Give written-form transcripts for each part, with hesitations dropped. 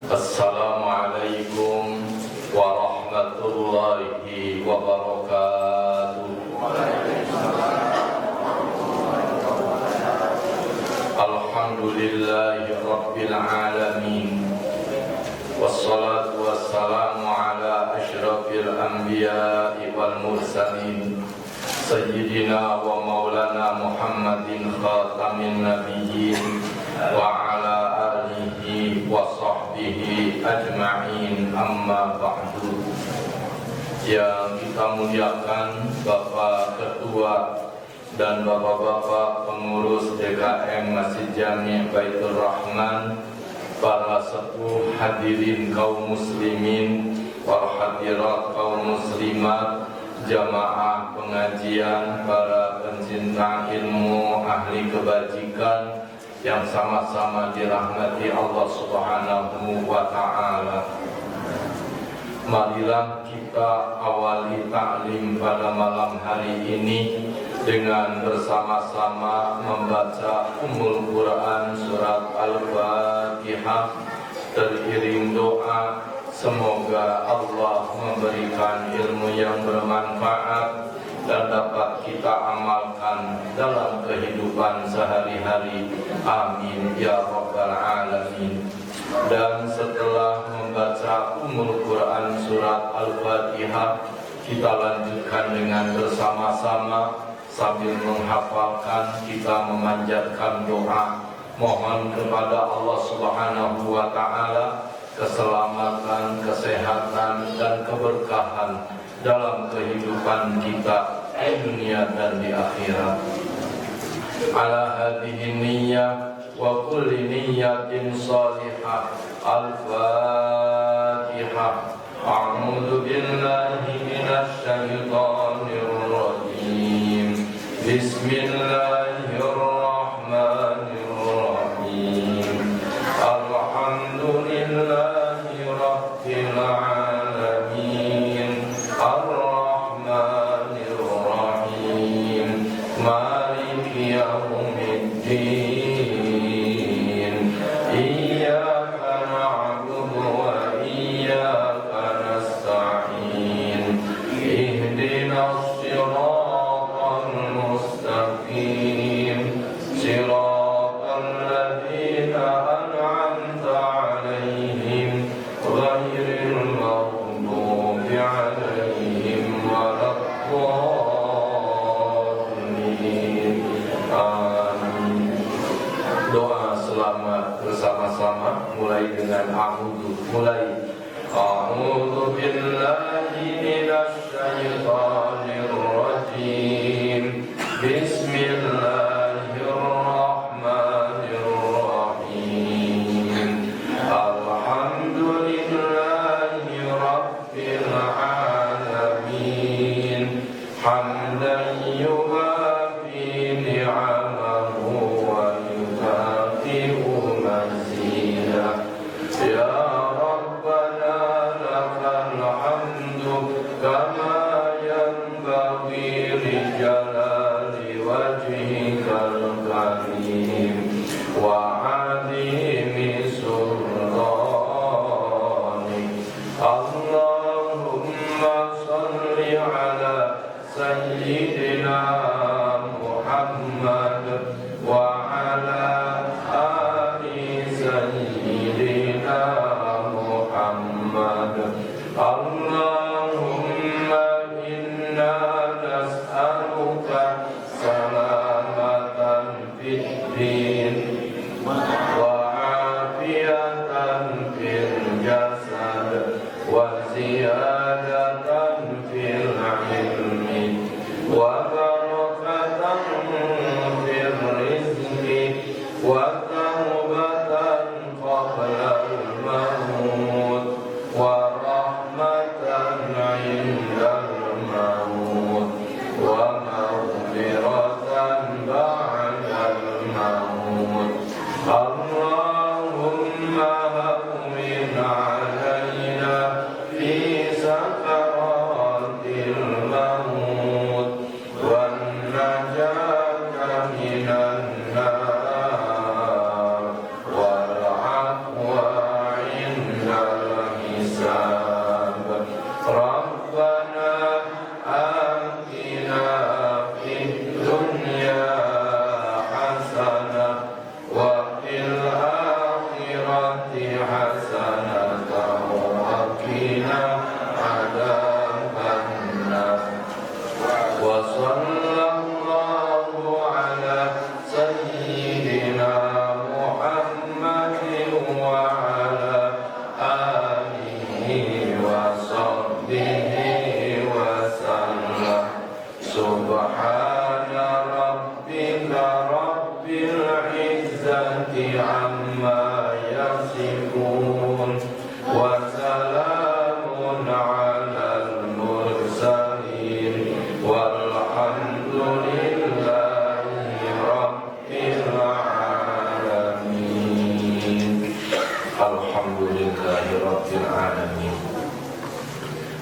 Assalamualaikum warahmatullahi wabarakatuh. Alhamdulillahi rabbil alamin. Wassalatu wassalamu ala asyrafil anbiya'i wal mursalin Sayyidina wa maulana Muhammadin khatamin nabiyyin wa ala alihi wa sahbihi ajma'in, amma ba'du. Yang kita muliakan Bapak Ketua dan Bapak-Bapak pengurus DKM Masjid Jami' Baitur Rahman, para sepuh hadirin kaum muslimin, para hadirat kaum muslimat, jamaah pengajian, para pencinta ilmu, ahli kebajikan yang sama-sama dirahmati Allah Subhanahu wa ta'ala. Marilah kita awali ta'lim pada malam hari ini dengan bersama-sama membaca Ummul Quran surat Al-Fatihah, teriring doa semoga Allah memberikan ilmu yang bermanfaat dan dapat kita amalkan dalam kehidupan sehari-hari. Amin ya rabbal alamin. Dan setelah membaca Ummul Quran surat Al-Fatihah, kita lanjutkan dengan bersama-sama sambil menghafalkan, kita memanjatkan doa mohon kepada Allah Subhanahu wa ta'ala keselamatan, kesehatan, dan keberkahan dalam kehidupan kita di dunia dan di akhirat. Ala hadhihi niyyah wa kulli niyyatin salihah. Al-Fatihah. A'udzu billahi minasy syaithanir rajim. Bismillahirrahmanirrahim. Alhamdulillahi rabbil alamin. Ar-Rahmanir Rahim. Maliki yaumiddin. Iyyaka na'budu wa iyyaka nasta'in. Ihdinas siratal mustaqim. Siratal ladzina an'amta 'alaihim ghairil maghdubi 'alaihim waladdallin. Amin. Doa selamat bersama-sama mulai dengan A'udzu billahi minasy syaithanir rajim. Bismillahirrahmanirrahim. Alhamdulillahi rabbil alamin. Hamdan yuwafi ni'amahu wa yukafi'u mazidah. Ya Rabbana lakal hamdu kama yanbaghi li jalali wajhikal karim wa 'azimi sultanik. Allahumma salli ala sayyidina Muhammad wa ala ali sayyidina Muhammad. Allahumma inna nas'aluka salamatan fid din wa afiyatan fil jasad wa ziyadatan fil ilmi wa barakatan fil rizqi wa tawbatan qabla al-maut wa rahmatan 'indal maut wa maghfiratan ba'dal maut. Allahumma hawwin 'alaina fi sakaratil maut wan najata minan nar wal 'afwa 'inda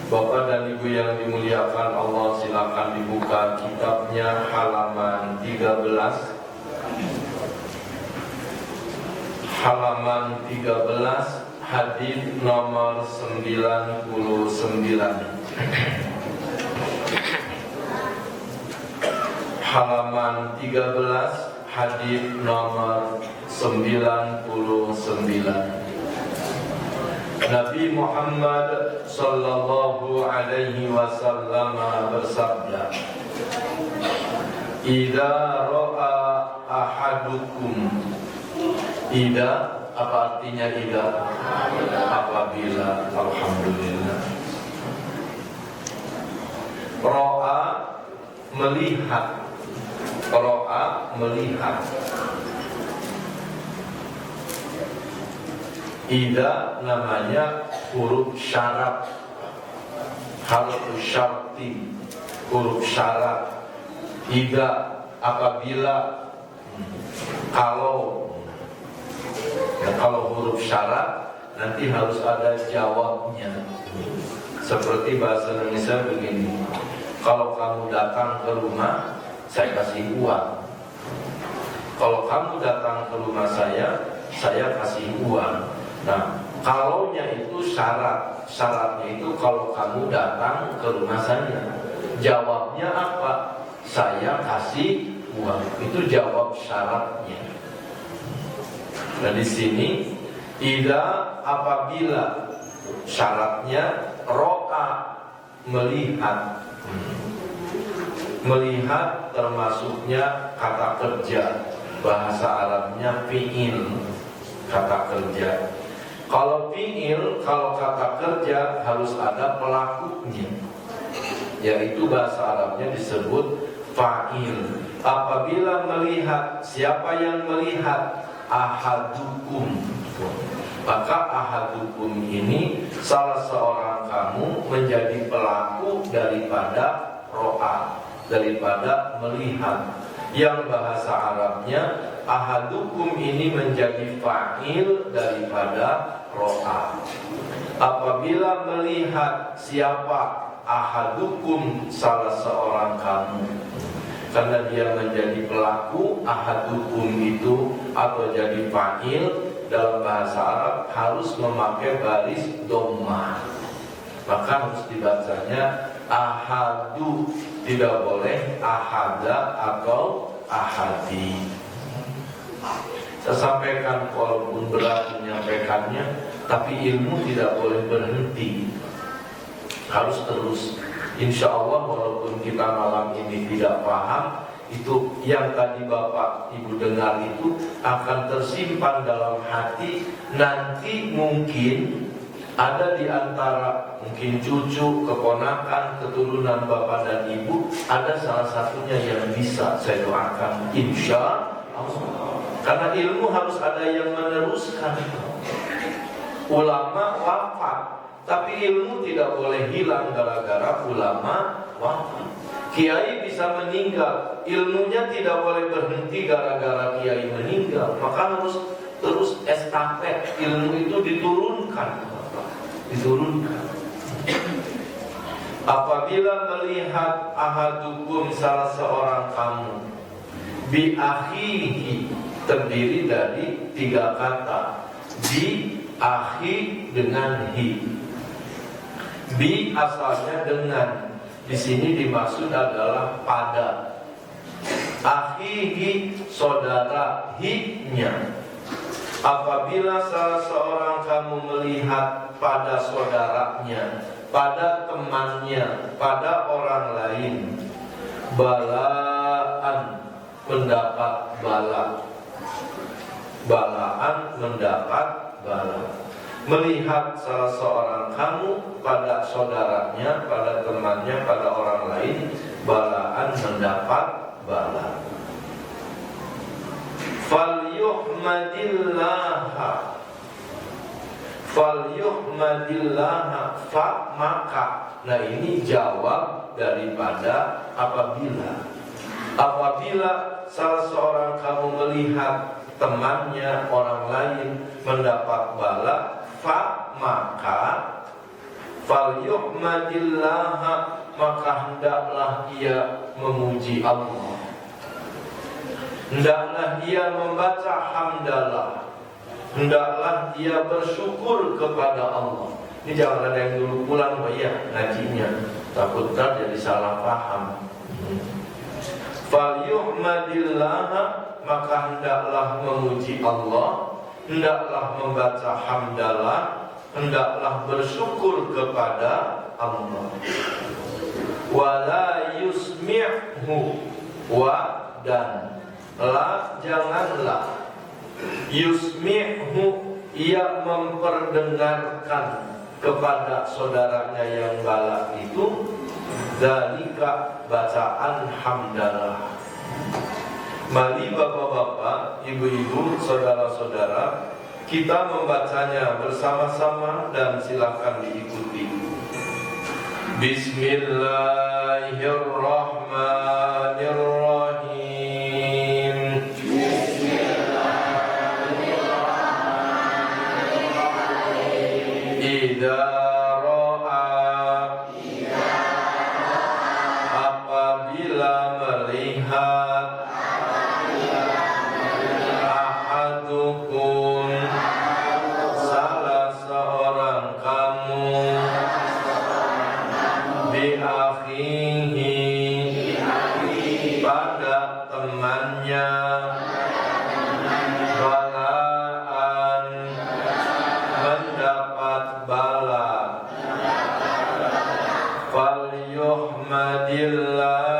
Bapak dan Ibu yang dimuliakan Allah, silakan dibuka kitabnya halaman 13. Halaman 13, hadis nomor 99. Halaman 13, hadis nomor 99. Nabi Muhammad sallallahu alaihi wasallam bersabda, "Idza ra'a ahadukum." Idza apa artinya idza? Apabila. Alhamdulillah. Ra'a melihat. Ra'a melihat. Idza namanya huruf syarat, haruf syarti, huruf syarat. Idza apabila, kalau. Ya, kalau huruf syarat nanti harus ada jawabnya. Seperti bahasa Indonesia begini, kalau kamu datang ke rumah, saya kasih uang. Kalau kamu datang ke rumah saya kasih uang. Nah, kalaunya itu syarat. Syaratnya itu kalau kamu datang ke rumah saya. Jawabnya apa? Saya kasih uang. Itu jawab syaratnya. Nah, di sini idza apabila, syaratnya ro'a melihat. Melihat termasuknya kata kerja. Bahasa Arabnya fi'il, kata kerja. Kalau fi'il, kalau kata kerja harus ada pelakunya, yaitu bahasa Arabnya disebut fa'il. Apabila melihat, siapa yang melihat? Ahadukum. Maka ahadukum ini salah seorang kamu menjadi pelaku daripada ro'a, daripada melihat. Yang bahasa Arabnya ahadukum ini menjadi fa'il daripada ro'a. Apabila melihat siapa? Ahadukum, salah seorang kamu. Karena dia menjadi pelaku, ahadukum itu atau jadi fa'il dalam bahasa Arab harus memakai baris dhammah. Maka harus dibacanya ahadu, tidak boleh ahada atau ahadi. Saya sampaikan walaupun berat menyampaikannya, tapi ilmu tidak boleh berhenti, harus terus. Insya Allah walaupun kita malam ini tidak paham, itu yang tadi Bapak Ibu dengar itu akan tersimpan dalam hati. Nanti mungkin ada di antara mungkin cucu, keponakan, keturunan Bapak dan Ibu, ada salah satunya yang bisa, saya doakan insya Allah. Karena ilmu harus ada yang meneruskan. Ulama wafat, tapi ilmu tidak boleh hilang gara-gara ulama wafat. Kiai bisa meninggal, ilmunya tidak boleh berhenti gara-gara kiai meninggal. Maka harus terus estafet, ilmu itu diturunkan. Apabila melihat ahadukum, salah seorang kamu, bi akhihi, terdiri dari 3 kata. Bi, akhi, dengan hi. Bi asalnya dengan, di sini dimaksud adalah pada. Akhihi, saudara, hi-nya. Apabila salah seorang kamu melihat pada saudaranya, pada temannya, pada orang lain, balaan, mendapat bala. Balaan, mendapat bala. Melihat salah seorang kamu pada saudaranya, pada temannya, pada orang lain, balaan, mendapat bala. Falyuhmadillaha, falyuhmadillaha, fa, maka. Nah, ini jawab daripada apabila. Apabila salah seorang kamu melihat temannya, orang lain mendapat bala, fa, maka. falyuhmadillah, maka hendaklah ia memuji Allah, hendaklah ia membaca hamdalah, hendaklah dia bersyukur kepada Allah. Ini jangan ada yang dulu pulang, Pak ya, ngajinya takut ntar jadi salah paham. Falyuhmadillah, maka hendaklah memuji Allah, hendaklah membaca hamdalah, hendaklah bersyukur kepada Allah. Wala yusmi'hu, wa dan la janganlah, yusmi'hu ia memperdengarkan kepada saudaranya yang bala itu, dzalika bacaan hamdalah. Mari bapak-bapak, ibu-ibu, saudara-saudara, kita membacanya bersama-sama dan silakan diikuti. Bismillahirrahmanirrahim. Idza ra'a, apabila melihat, ahadukum, salah seorang kamu, bi akhihi, pada temannya, balaan, mendapat bala, falyuhmadillah,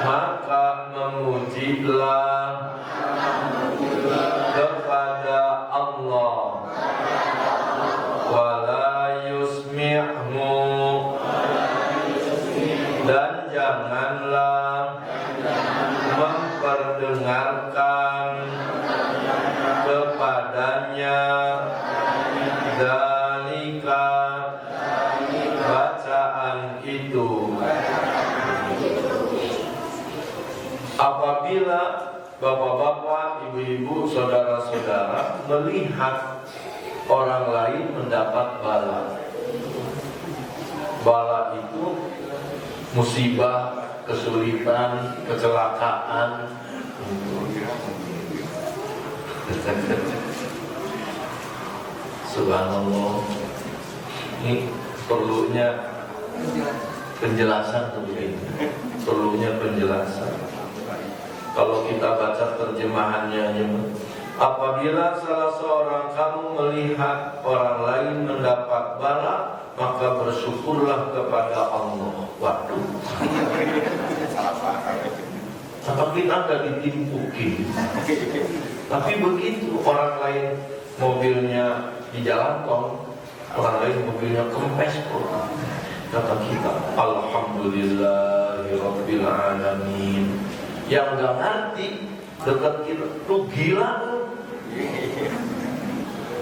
maka memujilah kepada Allah, wala yusmi'hu, dan janganlah memperdengarkan kepadanya, dzalika bacaan itu. Apabila bapak-bapak, ibu-ibu, saudara-saudara melihat orang lain mendapat bala, bala itu musibah, kesulitan, kecelakaan. Subhanallah, ini perlunya penjelasan begini, perlunya penjelasan. Kalau kita baca terjemahannya, apabila salah seorang kamu melihat orang lain mendapat bala, maka bersyukurlah kepada Allah. Waduh, apa kita nggak ditimpukin? Tapi begitu, orang lain mobilnya di jalan tol, orang lain mobilnya kempes kok. Kata kita, alhamdulillahirabbil alamin. Yang nggak ngerti dekat kita, lu gila lu.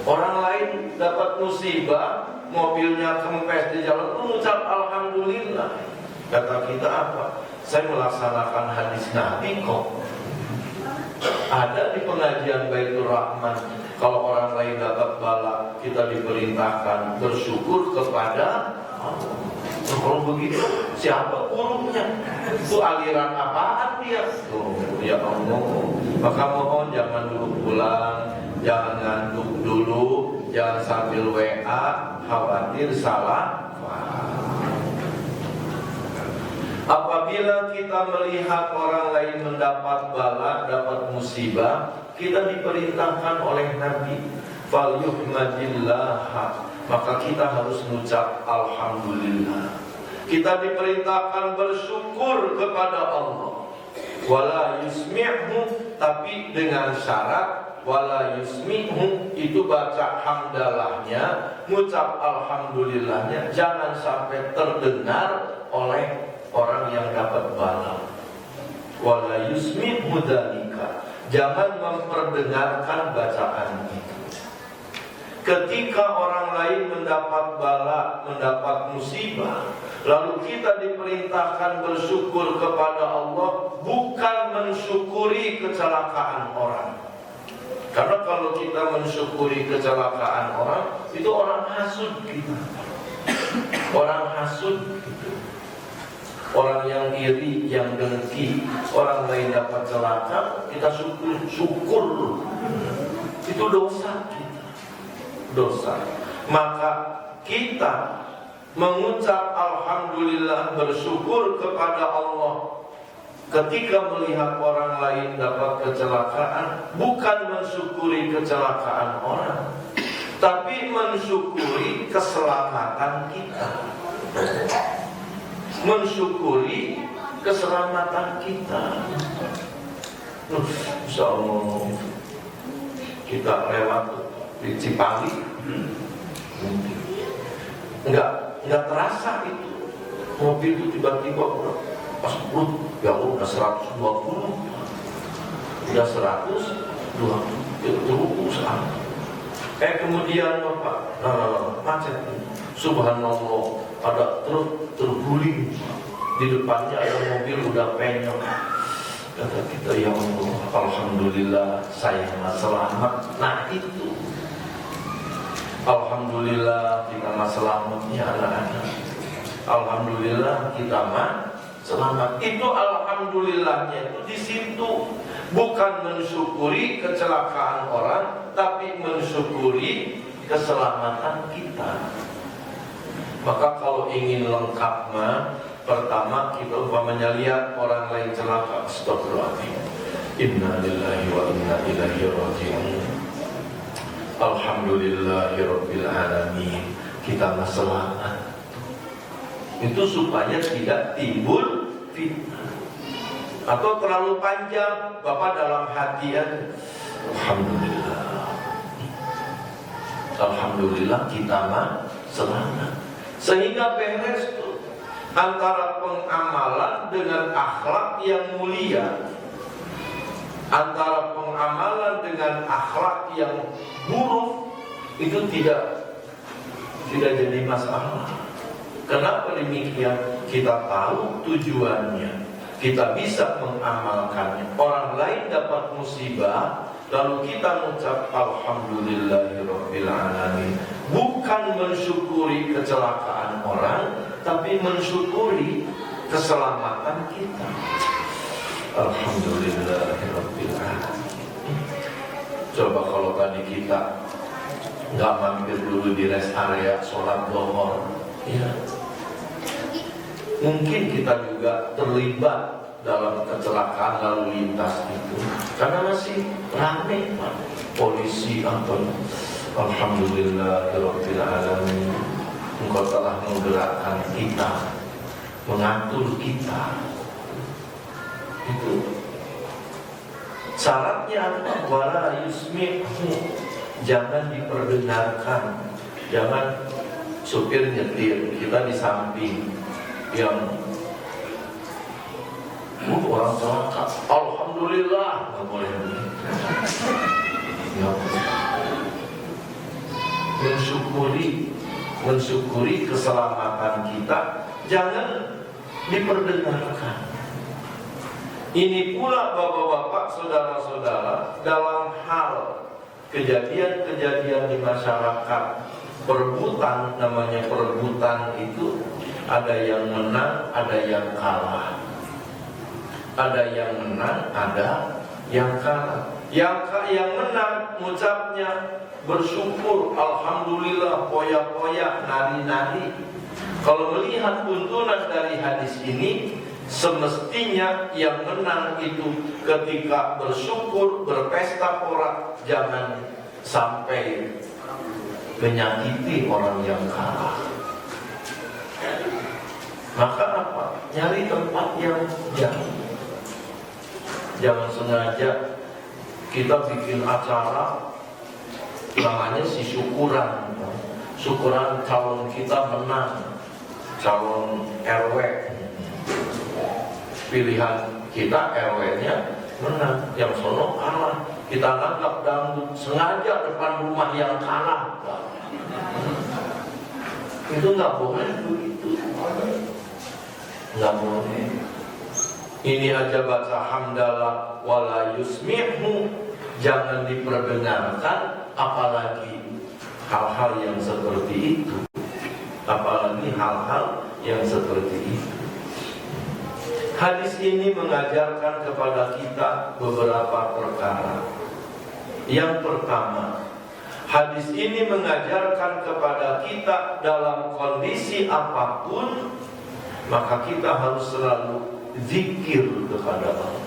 Orang lain dapat musibah, mobilnya kempes di jalan, lu ucap alhamdulillah. Kata kita apa? Saya melaksanakan hadis Nabi kok. Ada di pengajian Baitur Rahman, kalau orang lain dapat bala, kita diperintahkan bersyukur kepada Allah. Kalau begitu, siapa gurunya? Itu aliran apaan dia? Oh, ya Allah. Maka mohon jangan dulu pulang, jangan ngantuk dulu, jangan sambil WA, khawatir salah. Apabila kita melihat orang lain mendapat bala, dapat musibah, kita diperintahkan oleh Nabi, falyuhmadillah, maka kita harus mengucap alhamdulillah. Kita diperintahkan bersyukur kepada Allah. Wala yusmi'hu, tapi dengan syarat wala yusmi'hu, itu baca hamdalahnya, mengucap alhamdulillahnya jangan sampai terdengar oleh orang yang dapat bala. Wala yusmi'hu dzalika, jangan memperdengarkan bacaan itu. Ketika orang lain mendapat bala, mendapat musibah, lalu kita diperintahkan bersyukur kepada Allah, bukan mensyukuri kecelakaan orang. Karena kalau kita mensyukuri kecelakaan orang, itu orang hasud kita. Orang hasud gitu. Orang yang iri, yang dengki, orang lain dapat celaka, kita syukur. Itu dosa kita. Dosa. Maka kita mengucap alhamdulillah, bersyukur kepada Allah ketika melihat orang lain dapat kecelakaan, bukan mensyukuri kecelakaan orang, tapi mensyukuri keselamatan kita. Mensyukuri keselamatan kita. Insya Allah kita lewat di Cipali, enggak terasa itu mobil itu tiba-tiba pas ya udah 120, udah 120 terus kemudian Bapak macet, subhanallah, ada truk terguling di depannya, ada mobil udah penyok. Kata kita, ya Allah, alhamdulillah saya selamat. Nah itu alhamdulillah kita mah selamatnya anak-anak. Alhamdulillah kita mah selamat. Itu alhamdulillahnya itu di situ, bukan mensyukuri kecelakaan orang, tapi mensyukuri keselamatan kita. Maka kalau ingin lengkap mah, pertama kita umpamanya lihat orang lain celaka, astagfirullahaladzim, inna lillahi wa inna ilaihi raji'un, alhamdulillahirabbil alamin, kita mah selamat. Itu supaya tidak timbul fitnah. Atau terlalu panjang, Bapak dalam hati alhamdulillah, alhamdulillah kita mah selamat. Sehingga beres tuh antara pengamalan dengan akhlak yang mulia, antara pengamalan dengan akhlak yang buruk, itu tidak jadi masalah. Kenapa demikian? Kita tahu tujuannya, kita bisa mengamalkannya. Orang lain dapat musibah, lalu kita mengucap alhamdulillahirabbil alamin, bukan mensyukuri kecelakaan orang, tapi mensyukuri keselamatan kita. Alhamdulillahirabbil alamin. Coba kalau tadi kita nggak mampir dulu di rest area sholat zuhur, ya, mungkin kita juga terlibat dalam kecelakaan lalu lintas itu, karena masih ramai Pak, polisi apa. Alhamdulillahirabbil alamin, Engkau telah menggerakkan kita, mengatur kita. Itu syaratnya apa? Wala yusmi'hu, jangan diperdengarkan. Jangan supir nyetir, kita di samping yang orang celaka, alhamdulillah, nggak boleh. Ya, mensyukuri keselamatan kita, jangan diperdengarkan. Ini pula bapak-bapak, saudara-saudara, dalam hal kejadian-kejadian di masyarakat, perebutan, namanya perebutan itu ada yang menang, ada yang kalah. Ada yang menang, ada yang kalah. Yang menang mengucapnya bersyukur, alhamdulillah, poya-poya, nari-nari. Kalau melihat tuntunan dari hadis ini, semestinya yang menang itu ketika bersyukur, berpesta pora, jangan sampai menyakiti orang yang kalah. Maka apa? Nyari tempat yang jauh. Jangan sengaja kita bikin acara namanya si syukuran. Syukuran calon kita menang, calon RW. Pilihan kita RW-nya menang, yang sono kalah. Kita nanggap dangdut sengaja depan rumah yang kalah. Itu nggak boleh begitu. Nggak boleh. Ini aja baca hamdalah wala yusmi'hu, jangan diperdengarkan, apalagi hal-hal yang seperti itu. Apalagi hal-hal yang seperti itu. Hadis ini mengajarkan kepada kita beberapa perkara. Yang pertama, hadis ini mengajarkan kepada kita dalam kondisi apapun, maka kita harus selalu zikir kepada Allah.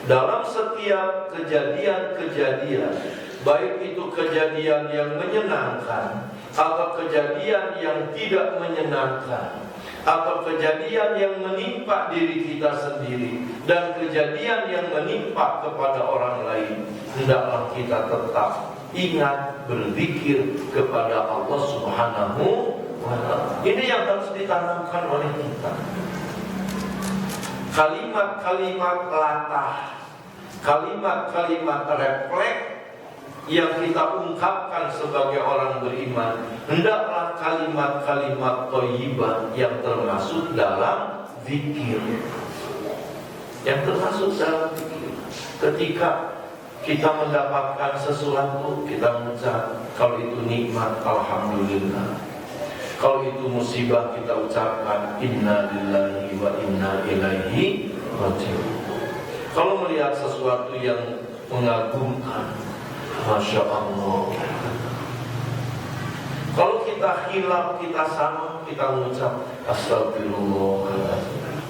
Dalam setiap kejadian-kejadian, baik itu kejadian yang menyenangkan atau kejadian yang tidak menyenangkan, atau kejadian yang menimpa diri kita sendiri dan kejadian yang menimpa kepada orang lain, hendaklah kita tetap ingat berzikir kepada Allah Subhanahu wa ta'ala. Ini yang harus ditanamkan oleh kita. Kalimat-kalimat latah, kalimat-kalimat refleks yang kita ungkapkan sebagai orang beriman, hendaklah kalimat-kalimat thayyibah yang termasuk dalam zikir. Yang termasuk dalam zikir. Ketika kita mendapatkan sesuatu, kita mengucap, kalau itu nikmat, alhamdulillah. Kalau itu musibah, kita ucapkan inna lillahi wa inna ilaihi raji'un. Kalau melihat sesuatu yang mengagumkan, Masya Allah. Kalau kita hilaf, kita salah, kita mengucap astagfirullahaladzim.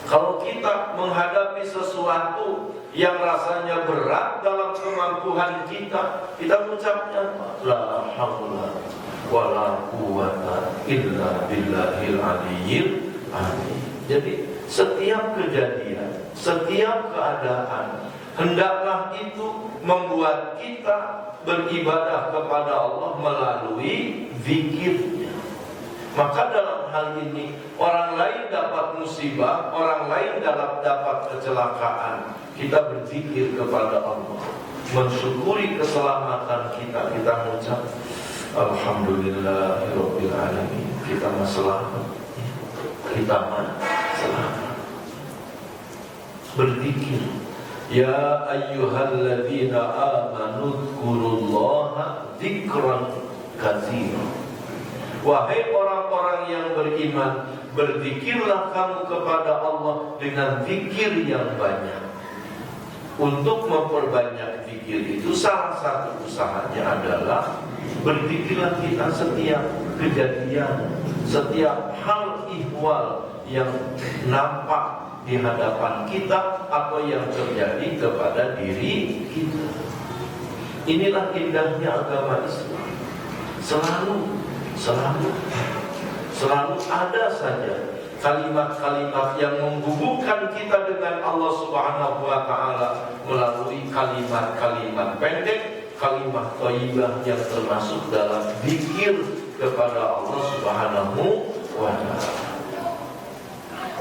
Kalau kita menghadapi sesuatu yang rasanya berat dalam kemampuan kita, kita mengucapnya la haula wala quwwata illa billahil aliyyil azim. Jadi setiap kejadian, setiap keadaan, hendaklah itu membuat kita beribadah kepada Allah melalui zikirnya. Maka dalam hal ini, orang lain dapat musibah, orang lain dapat kecelakaan, kita berzikir kepada Allah, mensyukuri keselamatan kita. Kita mengucap alhamdulillahirabbil alamin, kita selamat, kita selamat. Berzikir, ya ayyuhalladzina amanu dzkurullaha dzikran katsiran. Wahai orang-orang yang beriman, berzikirlah kamu kepada Allah dengan zikir yang banyak. Untuk memperbanyak zikir itu, salah satu usahanya adalah berzikirlah kita setiap kejadian, setiap hal ihwal yang nampak di hadapan kita atau yang terjadi kepada diri kita. Inilah indahnya agama Islam. Selalu ada saja kalimat-kalimat yang menghubungkan kita dengan Allah Subhanahu wa ta'ala melalui kalimat-kalimat pendek, kalimat thayyibah yang termasuk dalam zikir kepada Allah Subhanahu wa ta'ala.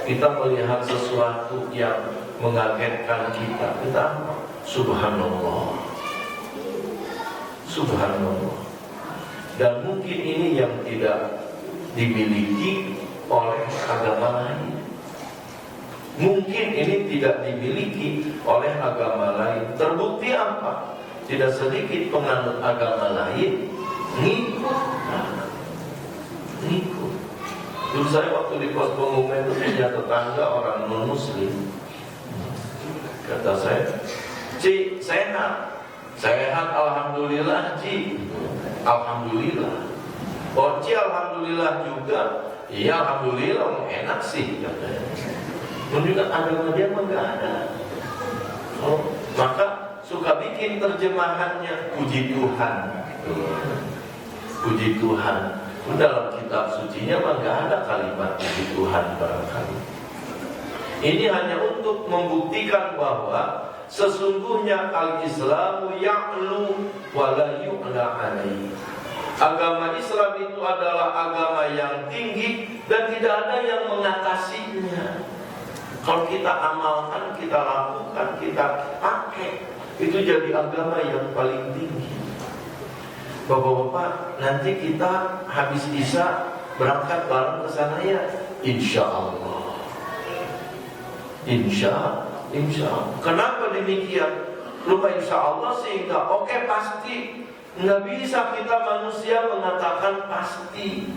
Kita melihat sesuatu yang mengagetkan kita subhanallah, subhanallah. Dan mungkin ini yang tidak dimiliki oleh agama lain. Mungkin ini tidak dimiliki oleh agama lain. Terbukti apa? Tidak sedikit penganut agama lain ngikut. Dulu saya waktu di pos pengumuman itu punya tetangga orang non muslim. Kata saya, Ci, sehat alhamdulillah Ci. Alhamdulillah. Oh Ci, alhamdulillah juga. Iya alhamdulillah, enak sih katanya. Menunjukkan agama dia mah nggak ada. Oh, maka suka bikin terjemahannya puji Tuhan. Puji Tuhan. Dalam kitab sucinya mah nggak ada kalimat puji Tuhan barangkali. Ini hanya untuk membuktikan bahwa sesungguhnya al-Islamu ya'lu wa la yu'la alaihi. Agama Islam itu adalah agama yang tinggi dan tidak ada yang mengatasinya. Kalau kita amalkan, kita lakukan, kita pakai, itu jadi agama yang paling tinggi. Bapak-bapak, nanti kita habis Isya berangkat bareng ke sana ya, insya Allah. Insya Insya Allah. Kenapa demikian? Lupa insya Allah sehingga oke pasti. Nggak bisa kita manusia mengatakan pasti.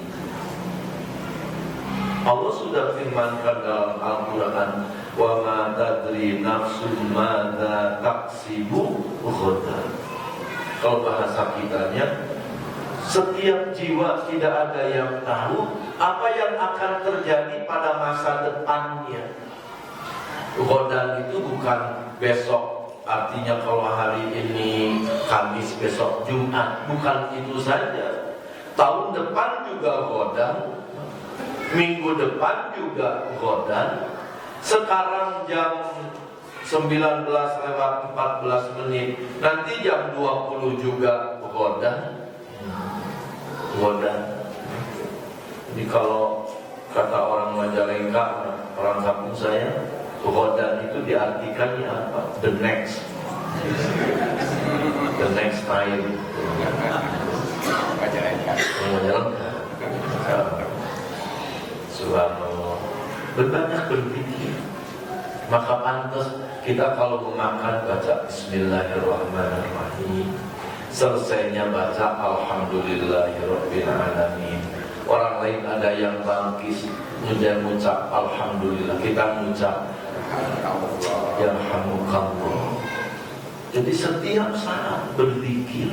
Allah sudah firmankan dalam Al-Quran, wa ma tadri nafsun madza taksibu ghadan. Kalau bahasa kitanya, setiap jiwa tidak ada yang tahu apa yang akan terjadi pada masa depannya. Ghadan itu bukan besok, artinya kalau hari ini Kamis, besok Jumat, bukan itu saja. Tahun depan juga ghadan, minggu depan juga ghadan. Sekarang jam 19:14, nanti jam 20 juga ghadan. Jadi kalau kata orang Majalengka, orang kampung saya, ghadan itu diartikannya apa? The next time. Majalengka. Subhanallah. Berbanyak berpikir. Maka pantas kita kalau memakan baca Bismillahirrahmanirrahim, selesainya baca Alhamdulillahirabbil alamin. Orang lain ada yang bangkis, dia mengucap Alhamdulillah, kita mengucap Yarhamukallah. Jadi setiap saat berzikir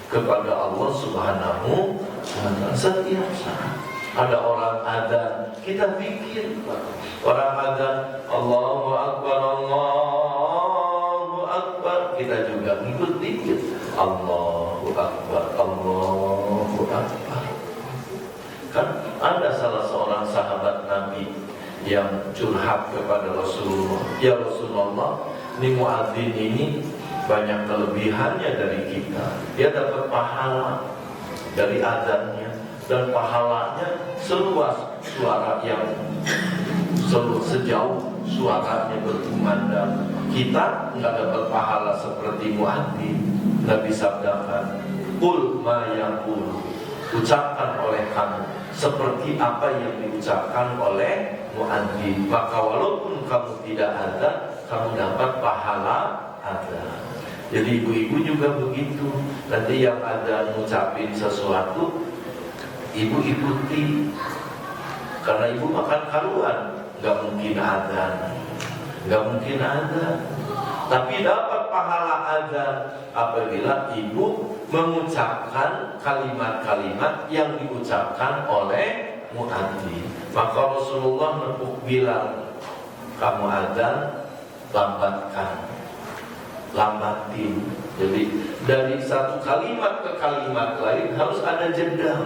kepada Allah Subhanahu wa ta'ala. Setiap saat ada orang adzan, kita zikir. Orang adzan Allahu Akbar, Allahu Akbar, kita juga ikut zikir. Allahu Akbar, Allahu Akbar. Kan ada salah seorang sahabat Nabi yang curhat kepada Rasulullah, ya Rasulullah, ini muadzin ini banyak kelebihannya dari kita. Dia dapat pahala dari adzannya, dan pahalanya seluas suara yang sejauh suaranya berkumandang. Kita nggak dapat pahala seperti muadzin. Nabi sabdakan, qul ma yaqul, ucapkan oleh kamu seperti apa yang diucapkan oleh muadzin, maka walaupun kamu tidak adzan, kamu dapat pahala adzan. Jadi ibu-ibu juga begitu. Nanti yang adzan ngucapin sesuatu, ibu ikuti, karena ibu makan karuan, nggak mungkin adzan, nggak mungkin adzan. Tapi dapat pahala adzan apabila ibu mengucapkan kalimat-kalimat yang diucapkan oleh muadzin. Maka Rasulullah nepuk bilang, kamu adzan, lambatin. Jadi dari satu kalimat ke kalimat lain harus ada jeda.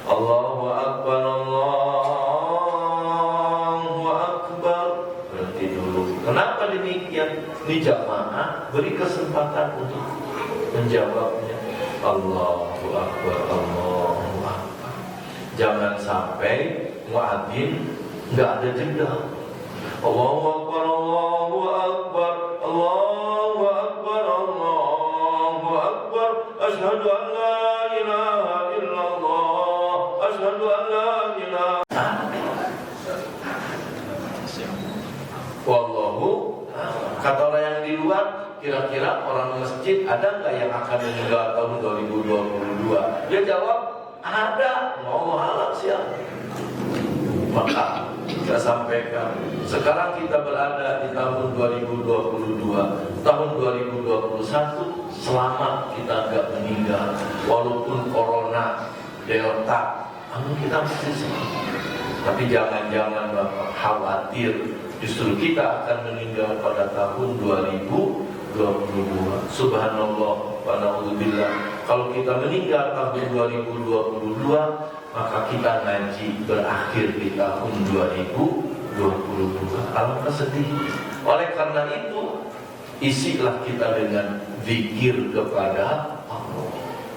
Allahu Akbar, Allahu Akbar. Berhenti dulu. Kenapa demikian? Ini jamaah beri kesempatan untuk menjawabnya. Allahu Akbar, Allahu Akbar. Jangan sampai muadzin nggak ada jeda. Allahu Akbar, Allahu Akbar, Allahu Akbar, Allahu Akbar. Asyhadu an la ilaha illallah, asyhadu an la ilaha. Wallahu, kata orang yang di luar, kira-kira orang masjid ada nggak yang akan meninggal tahun 2022? Dia jawab, ada. Mau halal siapa? Maka saya sampaikan, sekarang kita berada di tahun 2022, tahun 2021, selamat kita nggak meninggal, walaupun corona, delta, namun kita masih selamat. Tapi jangan-jangan Bapak khawatir, justru kita akan meninggal pada tahun 2022. Subhanallah wa na'udzubillah. Kalau kita meninggal tahun 2022, maka kita ngaji berakhir di tahun 2022. Alangkah sedih. Oleh karena itu, isilah kita dengan zikir kepada Allah.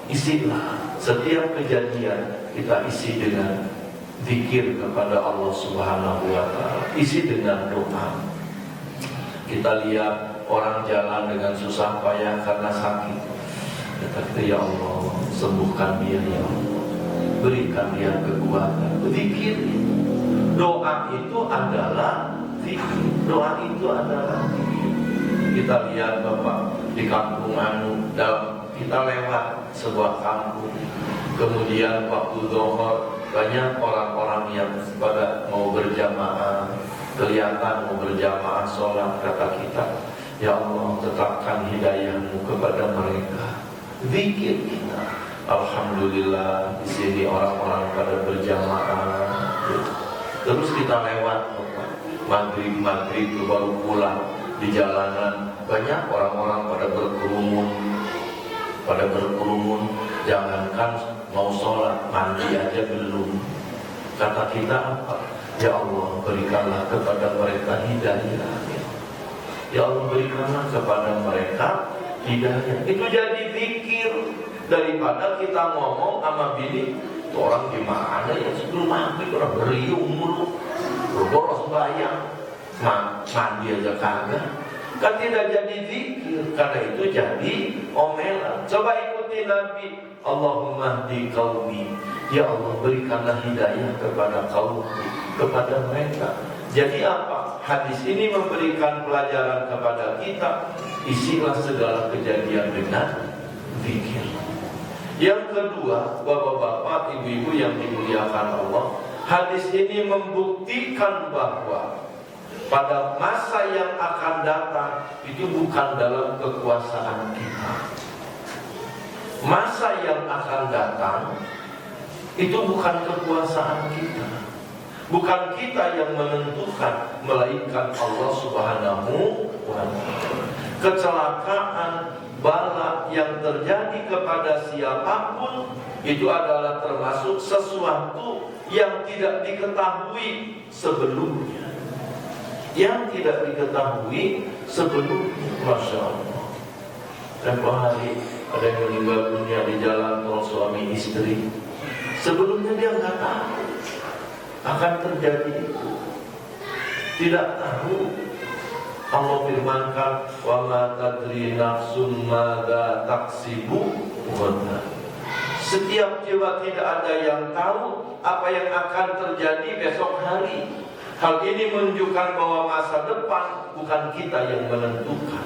Isilah setiap kejadian kita isi dengan zikir kepada Allah Subhanahu wa ta'ala. Isi dengan doa. Kita lihat orang jalan dengan susah payah karena sakit, kita ya Allah, sembuhkan dia ya Allah, berikan dia kekuatan. Zikir, doa itu adalah zikir. Doa itu adalah zikir. Kita lihat Bapak di kampung dalam kita lewat sebuah kampung, kemudian waktu zuhur banyak orang-orang yang pada mau berjamaah, kelihatan mau berjamaah sholat. Kata kita, ya Allah tetapkan hidayahmu kepada mereka. Zikir kita, alhamdulillah di sini orang-orang pada berjamaah. Terus kita lewat maghrib baru pulang di jalanan, banyak orang-orang pada berkerumun. Jangankan mau sholat, mandi aja belum. Kata kita apa? Ya Allah berikanlah kepada mereka hidayah. Ya Allah berikanlah kepada mereka hidayah. Itu jadi zikir. Daripada kita ngomong sama bini, itu orang gimana ya sebelum maghrib orang beriung mulu, boros bayang, mandi aja kagak. Kan tidak jadi zikir, karena itu jadi omelan. Coba ikuti Nabi, Allahumma hdi qaumi, ya Allah berikanlah hidayah kepada kaum, kepada mereka. Jadi apa? Hadis ini memberikan pelajaran kepada kita, isilah segala kejadian dengan zikir. Yang kedua, bapak-bapak, ibu-ibu yang dimuliakan Allah, hadis ini membuktikan bahwa pada masa yang akan datang itu bukan dalam kekuasaan kita. Masa yang akan datang itu bukan kekuasaan kita, bukan kita yang menentukan, melainkan Allah Subhanahu wa ta'ala. Kecelakaan, bala yang terjadi kepada siapapun itu adalah termasuk sesuatu yang tidak diketahui sebelumnya. Yang tidak diketahui sebelumnya. Masya Allah. Tempoh hari ada yang meninggal dunia di jalan tol suami istri. Sebelumnya dia nggak tahu akan terjadi itu. Tidak tahu. Allah firmankan, wa ma tadri nafsun madza taksibu ghadan. Setiap jiwa tidak ada yang tahu apa yang akan terjadi besok hari. Hal ini menunjukkan bahwa masa depan bukan kita yang menentukan.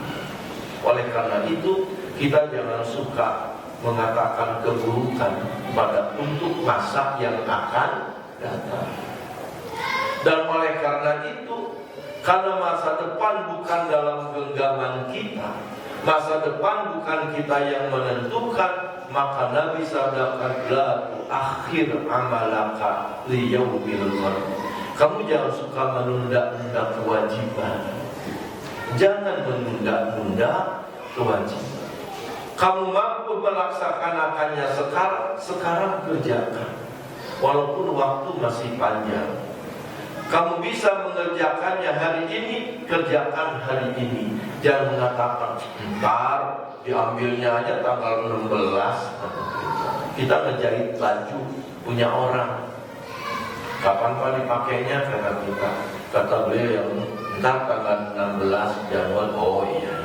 Oleh karena itu, kita jangan suka mengatakan keburukan untuk masa yang akan datang. Dan oleh karena itu, karena masa depan bukan dalam genggaman kita, masa depan bukan kita yang menentukan, maka Nabi sabdakan, la tuakhir amalaka liyaumil qiyamah. Kamu jangan suka menunda-nunda kewajiban. Jangan menunda-nunda kewajiban. Kamu mampu melaksanakannya sekarang kerjakan. Walaupun waktu masih panjang. Kamu bisa mengerjakannya hari ini, kerjakan hari ini. Jangan mengatakan, ntar diambilnya aja tanggal 16. Kita ngejahit baju punya orang. Kapan Pak dipakainya? Kata kita. Kata beliau yang ntar tanggal 16 Januari. Oh iya.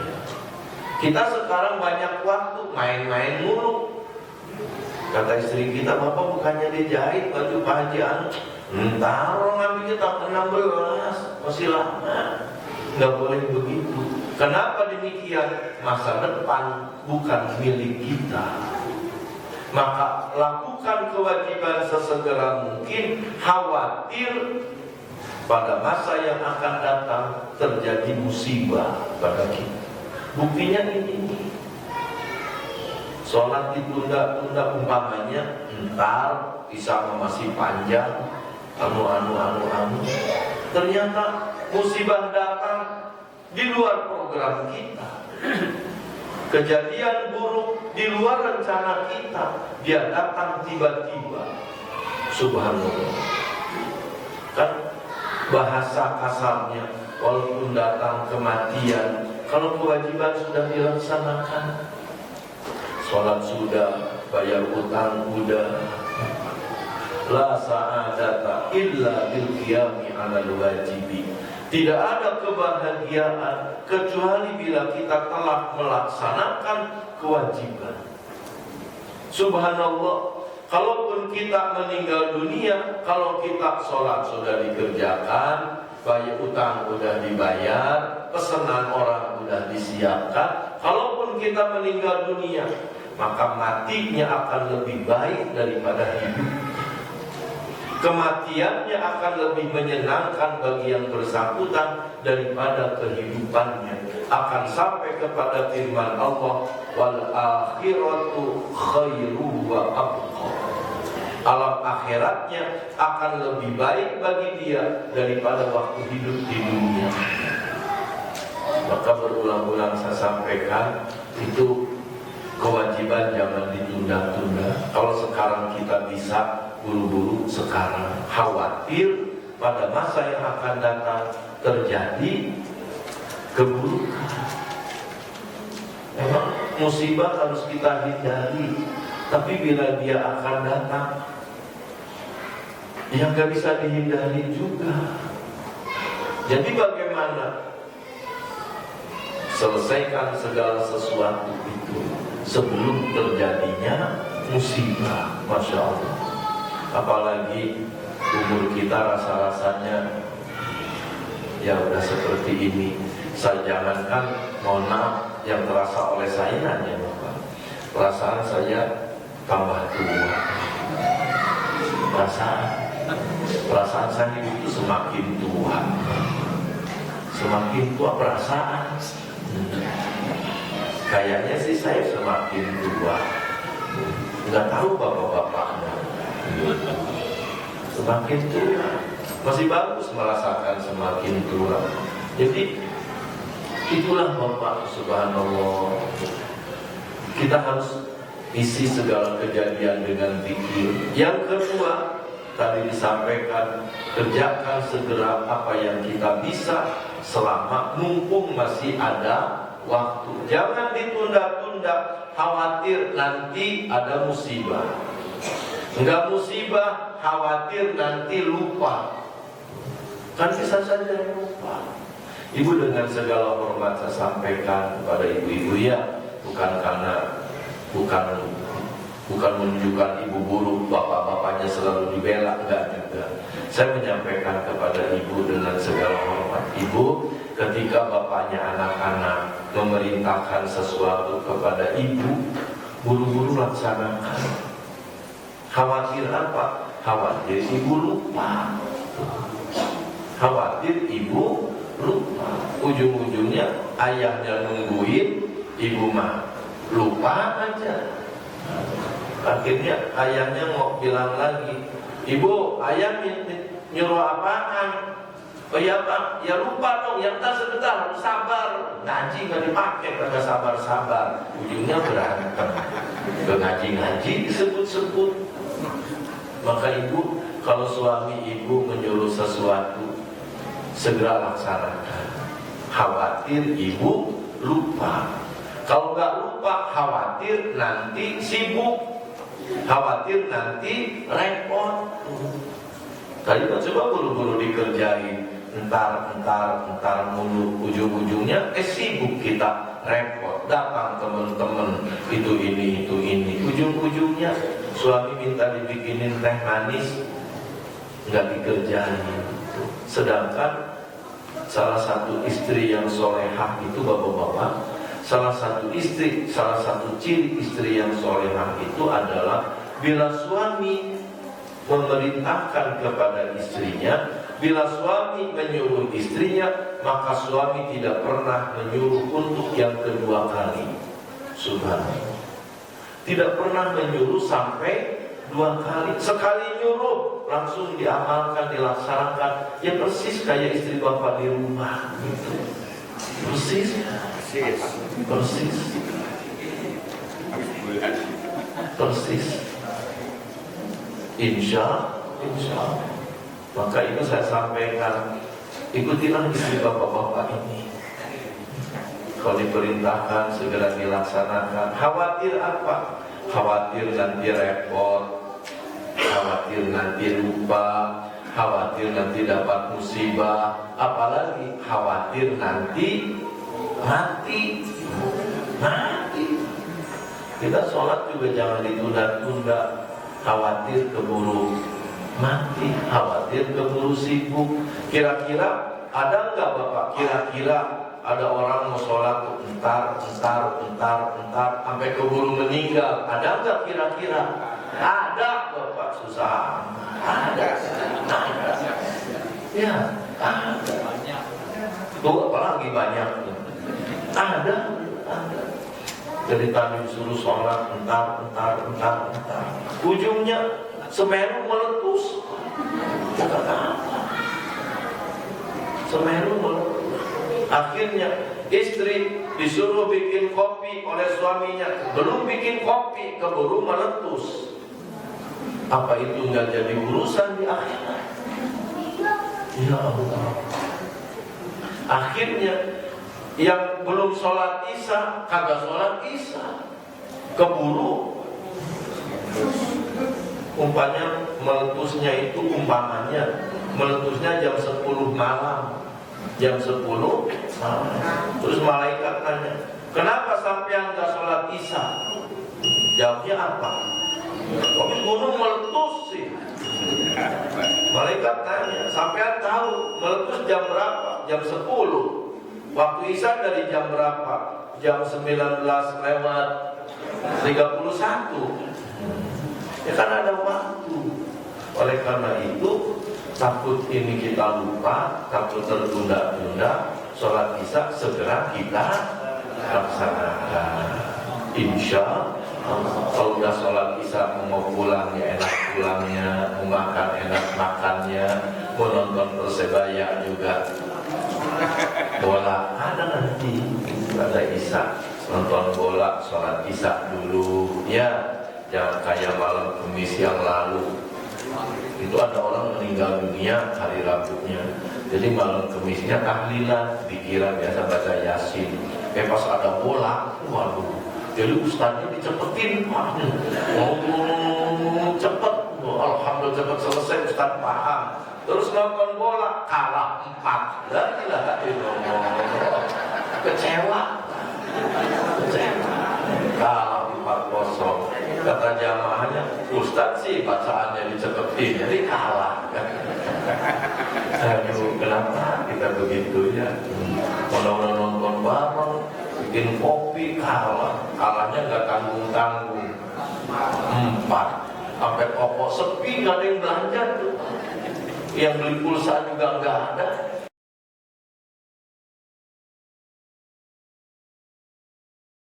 Kita sekarang banyak waktu main-main mulu. Kata istri kita, Bapak bukannya dijahit baju Pak Haji Anu? Ntar ngambilnya tanggal 16, masih lama. Nggak boleh begitu. Kenapa demikian? Masa depan bukan milik kita. Maka lakukan kewajiban sesegera mungkin. Khawatir pada masa yang akan datang terjadi musibah pada kita. Buktinya ini. Sholat ditunda-tunda umpamanya, ntar bisa masih panjang. Anu. Ternyata musibah datang di luar program kita. Kejadian buruk di luar rencana kita, dia datang tiba-tiba. Subhanallah. Kan bahasa kasarnya, walaupun datang kematian, kalau kewajiban sudah dilaksanakan, sholat sudah, bayar utang sudah, la sa'adata illa bil qiyami 'alal wajibi. Tidak ada kebahagiaan kecuali bila kita telah melaksanakan kewajiban. Subhanallah, kalaupun kita meninggal dunia, kalau kita sholat sudah dikerjakan, bayar utang udah dibayar, pesanan orang udah disiapkan. Kalaupun kita meninggal dunia, maka matinya akan lebih baik daripada hidup. Kematiannya akan lebih menyenangkan bagi yang bersangkutan daripada kehidupannya. Akan sampai kepada firman Allah, wal akhiratu khairu wa abqa. Alam akhiratnya akan lebih baik bagi dia daripada waktu hidup di dunia. Maka berulang-ulang saya sampaikan, itu kewajiban jangan ditunda-tunda. Kalau sekarang kita bisa, buru-buru sekarang. Khawatir pada masa yang akan datang terjadi keburukan. Memang musibah harus kita hindari, tapi bila dia akan datang, yang gak bisa dihindari juga. Jadi bagaimana selesaikan segala sesuatu itu sebelum terjadinya musibah? Masya Allah. Apalagi umur kita rasa-rasanya ya udah seperti ini. Saya jangankan, mohon maaf, yang terasa oleh saya hanya Bapak, perasaan saya tambah tua. Perasaan saya itu semakin tua. Semakin tua perasaan. Kayaknya sih saya semakin tua. Nggak tahu bapak-bapaknya. Semakin tua. Masih bagus merasakan semakin tua. Jadi itulah Bapak, subhanallah. Kita harus isi segala kejadian dengan zikir. Yang kedua, tadi disampaikan, kerjakan segera apa yang kita bisa selama mumpung masih ada waktu. Jangan ditunda-tunda, khawatir nanti ada musibah. Enggak musibah, khawatir nanti lupa. Kan bisa saja lupa. Ibu, dengan segala hormat saya sampaikan kepada ibu-ibu ya, bukan menunjukkan ibu buruk, bapak-bapaknya selalu dibela, enggak juga. Saya menyampaikan kepada ibu dengan segala hormat. Ibu, ketika bapaknya anak-anak memerintahkan sesuatu kepada ibu, buru-buru laksanakan. Khawatir apa? Khawatir ibu lupa. Khawatir ibu lupa. Ujung-ujungnya ayahnya nungguin, ibu mah lupa aja. Akhirnya ayahnya mau bilang lagi, ibu, ayah nyuruh apaan? Oh ya Pak, ya lupa dong, ya ntar sebentar, sabar. Ngaji gak dipakai, kagak sabar-sabar. Ujungnya berantem. Ke ngaji-ngaji disebut-sebut. Maka ibu, kalau suami ibu menyuruh sesuatu, segera laksanakan. Khawatir ibu lupa. Kalau nggak lupa, khawatir nanti sibuk, khawatir nanti repot. Tadi kan coba buru-buru dikerjain, entar mulu, ujung-ujungnya sibuk kita, repot. Datang teman-teman, itu ini, ujung-ujungnya suami minta dibikinin teh manis, nggak dikerjain. Sedangkan salah satu istri yang solehah itu bapak-bapak, salah satu ciri istri yang solehah itu adalah bila suami memerintahkan kepada istrinya, bila suami menyuruh istrinya, maka suami tidak pernah menyuruh untuk yang kedua kali. Subhanallah. Tidak pernah menyuruh sampai dua kali. Sekali nyuruh langsung diamalkan, dilaksanakan. Ya persis kayak istri bapak di rumah gitu. Persis. Insya Allah. Maka itu saya sampaikan, ikutilah istri bapak-bapak ini. Kalau diperintahkan segera dilaksanakan. Khawatir apa? Khawatir nanti repot, khawatir nanti lupa, khawatir nanti dapat musibah, apalagi khawatir nanti mati. Kita sholat juga jangan ditunda-tunda, khawatir keburu mati, khawatir keburu sibuk. Kira-kira Ada nggak Bapak kira-kira ada orang mau sholat tuh entar sampai keburu meninggal? Ada nggak kira-kira? Ada Bapak, susah. Ada. Ya, ada. Tuh apalagi banyak. Ada. Jadi tadi disuruh sholat entar. Ujungnya Semeru meletus. Bukan apa. Semeru meletus. Akhirnya istri disuruh bikin kopi oleh suaminya, belum bikin kopi keburu meletus. Apa itu nggak jadi urusan di akhirat? Ya Allah. Akhirnya yang belum sholat isya kagak sholat isya, keburu. Umpamanya meletusnya itu meletusnya jam 10 malam. Jam 10 malam. Terus malaikat tanya, kenapa sampean gak sholat isya? Jawabnya apa? Habis gunung meletus sih. Malaikat tanya, sampean tahu meletus jam berapa? Jam 10. Waktu isya dari jam berapa? Jam 19 lewat 31. Ya kan ada waktu. Oleh karena itu, takut ini kita lupa, takut tertunda-tunda, sholat isya segera kita laksanakan. Insya Allah, kalau udah sholat isya mau pulang ya enak pulangnya, mau makan enak makannya, mau nonton Persebaya juga bola ada nanti, ada isya, nonton bola, sholat isya dulu, ya jangan kayak malam Kamis yang lalu. Itu ada orang meninggal dunia hari Rabunya, jadi malam Kemisnya tahlilan, dikira biasa baca Yasin. Pas ada bola, waduh, jadi ustaznya dicepetin, cepet, alhamdulillah cepet selesai, ustaz paham. Terus nonton bola, kalah 4, la ilaha illallah, kecewa, kalah 4-0. Kata jamaahnya, ustaz sih bacaannya dicepetin, jadi kalah. Aduh, kenapa kita begitu ya? Kalau nonton bareng, bikin kopi, kalahnya nggak tanggung-tanggung. 4, sampai toko sepi, nggak ada yang belanja tuh. Yang beli pulsa juga nggak ada.